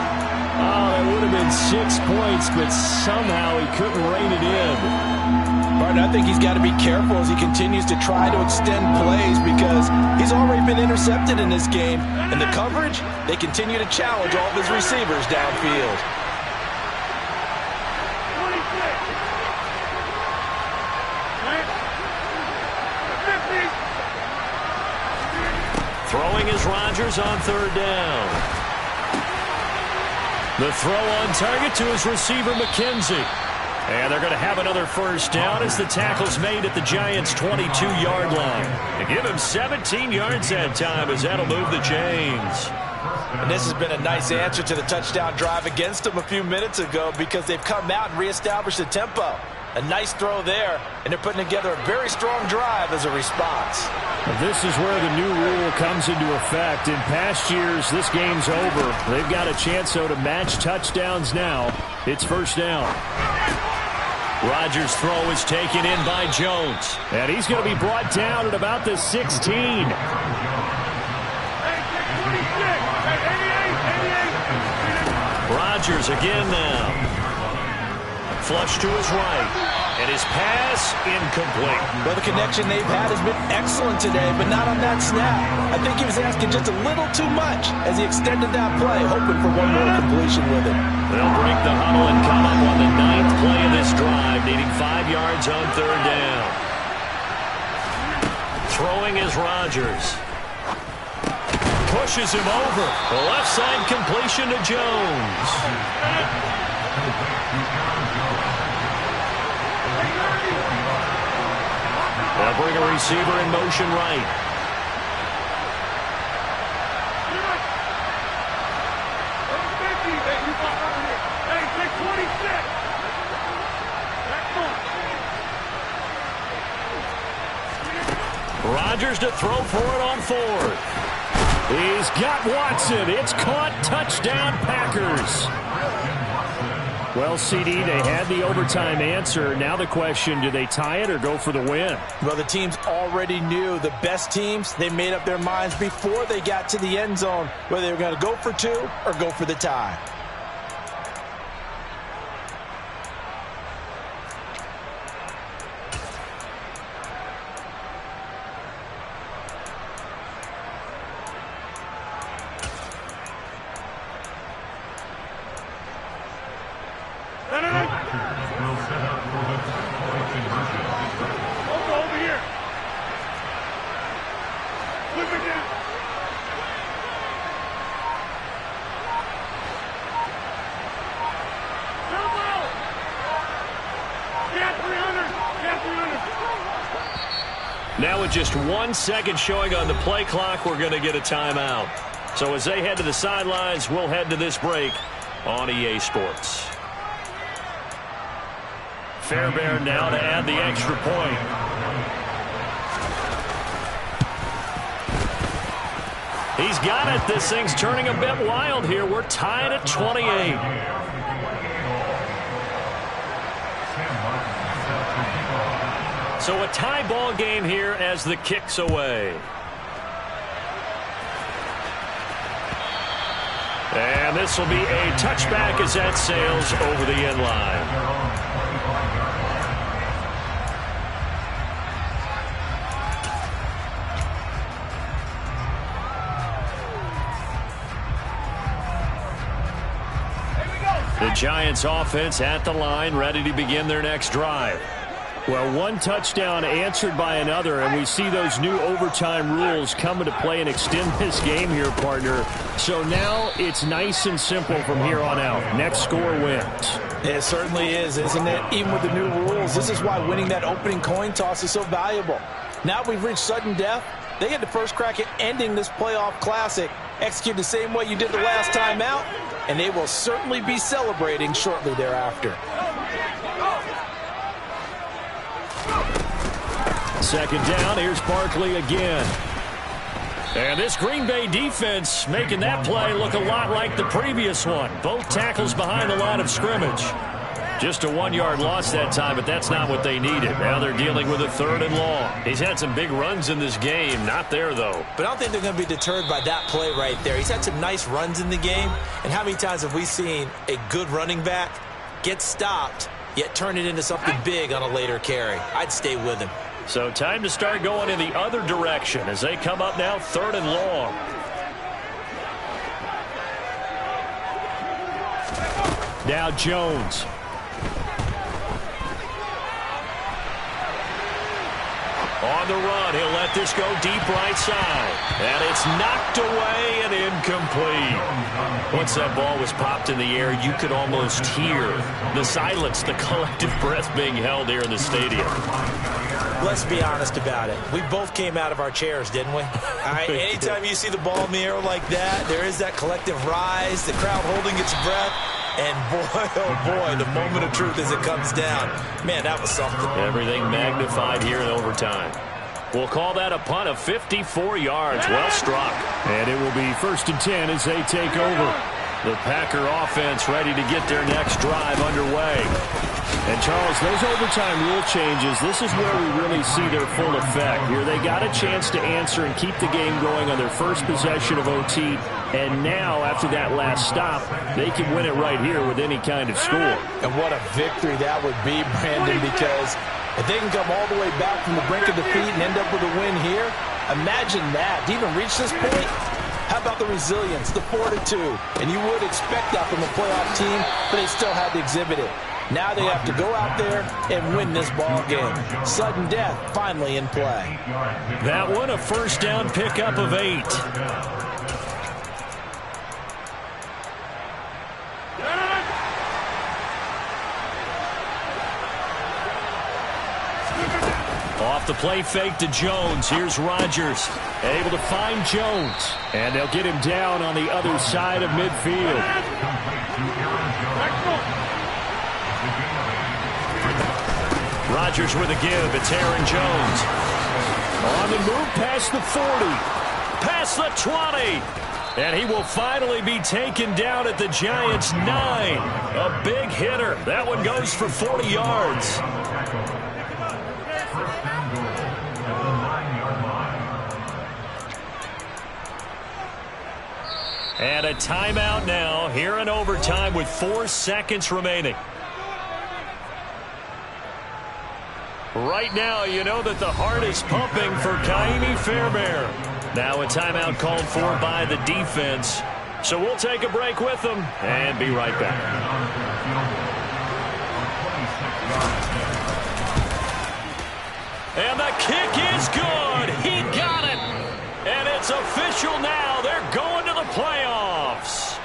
S1: Oh, that would have been 6 points, but somehow he couldn't rein it in.
S2: Martin, I think he's got to be careful as he continues to try to extend plays because he's already been intercepted in this game. And the coverage, they continue to challenge all of his receivers downfield.
S1: Throwing is Rodgers on third down. The throw on target to his receiver, McKenzie. And they're going to have another first down as the tackle's made at the Giants' 22-yard line. To give him 17 yards that time as that'll move the chains.
S2: And this has been a nice answer to the touchdown drive against them a few minutes ago because they've come out and reestablished the tempo. A nice throw there, and they're putting together a very strong drive as a response.
S1: This is where the new rule comes into effect. In past years, this game's over. They've got a chance, though, to match touchdowns now. It's first down. Rodgers' throw is taken in by Jones. And he's going to be brought down at about the 16. Rodgers again now. Flush to his right. And his pass incomplete.
S2: Well, the connection they've had has been excellent today, but not on that snap. I think he was asking just a little too much as he extended that play, hoping for one more completion with it.
S1: They'll break the huddle and come up on the 9th play of this drive, needing 5 yards on third down. Throwing is Rodgers. Pushes him over. The left side completion to Jones. They'll bring a receiver in motion right. Rodgers to throw for it on fourth. He's got Watson. It's caught. Touchdown, Packers. Well, CD, they had the overtime answer. Now the question, do they tie it or go for the win?
S2: Well, the teams already knew. The best teams, they made up their minds before they got to the end zone, whether they were going to go for two or go for the tie.
S1: Now with just 1 second showing on the play clock, we're going to get a timeout. So as they head to the sidelines, we'll head to this break on EA Sports. Fairbairn now to add the extra point. He's got it. This thing's turning a bit wild here. We're tied at 28. So a tie ball game here as the kick's away. And this will be a touchback as that sails over the end line. The Giants offense at the line, ready to begin their next drive. Well, one touchdown answered by another, and we see those new overtime rules come into play and extend this game here, partner. So now it's nice and simple from here on out. Next score wins.
S2: It certainly is, isn't it? Even with the new rules, this is why winning that opening coin toss is so valuable. Now we've reached sudden death. They get the first crack at ending this playoff classic. Execute the same way you did the last time out, and they will certainly be celebrating shortly thereafter.
S1: Second down, here's Barkley again. And this Green Bay defense making that play look a lot like the previous one. Both tackles behind the line of scrimmage. Just a 1-yard loss that time, but that's not what they needed. Now they're dealing with a 3rd and long. He's had some big runs in this game. Not there, though.
S4: But I don't think they're going to be deterred by that play right there. He's had some nice runs in the game. And how many times have we seen a good running back get stopped, yet turn it into something big on a later carry? I'd stay with him.
S1: So time to start going in the other direction as they come up now 3rd and long. Now Jones. On the run, he'll let this go deep right side. And it's knocked away and incomplete. Once that ball was popped in the air, you could almost hear the silence, the collective breath being held here in the stadium.
S4: Let's be honest about it. We both came out of our chairs, didn't we? All right, anytime you see the ball in the air like that, there is that collective rise, the crowd holding its breath. And boy, oh boy, the moment of truth as it comes down. Man, that was something.
S1: Everything magnified here in overtime. We'll call that a punt of 54 yards. Well struck. And it will be 1st and 10 as they take over. The Packer offense ready to get their next drive underway. And, Charles, those overtime rule changes, this is where we really see their full effect. Here they got a chance to answer and keep the game going on their first possession of OT. And now, after that last stop, they can win it right here with any kind of score.
S2: And what a victory that would be, Brandon, because if they can come all the way back from the brink of defeat and end up with a win here, imagine that. To even reach this point, how about the resilience, the fortitude? And you would expect that from a playoff team, but they still had to exhibit it. Now they have to go out there and win this ball game. Sudden death finally in play.
S1: That one, a first down pickup of 8. Off the play fake to Jones. Here's Rodgers. Able to find Jones. And they'll get him down on the other side of midfield. Rodgers with a give. It's Aaron Jones. On the move past the 40. Past the 20. And he will finally be taken down at the Giants' 9. A big hitter. That one goes for 40 yards. And a timeout now here in overtime with 4 seconds remaining. Right now, you know that the heart is pumping for Kaimi Fairbairn. Now a timeout called for by the defense. So we'll take a break with them and be right back. And the kick is good. He got it. And it's official now. They're going to the playoffs.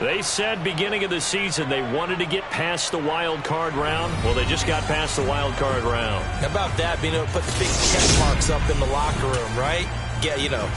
S1: They said beginning of the season they wanted to get past the wild card round. Well, they just got past the wild card round.
S4: How about that, being able to put the big check marks up in the locker room, right? Yeah, you know,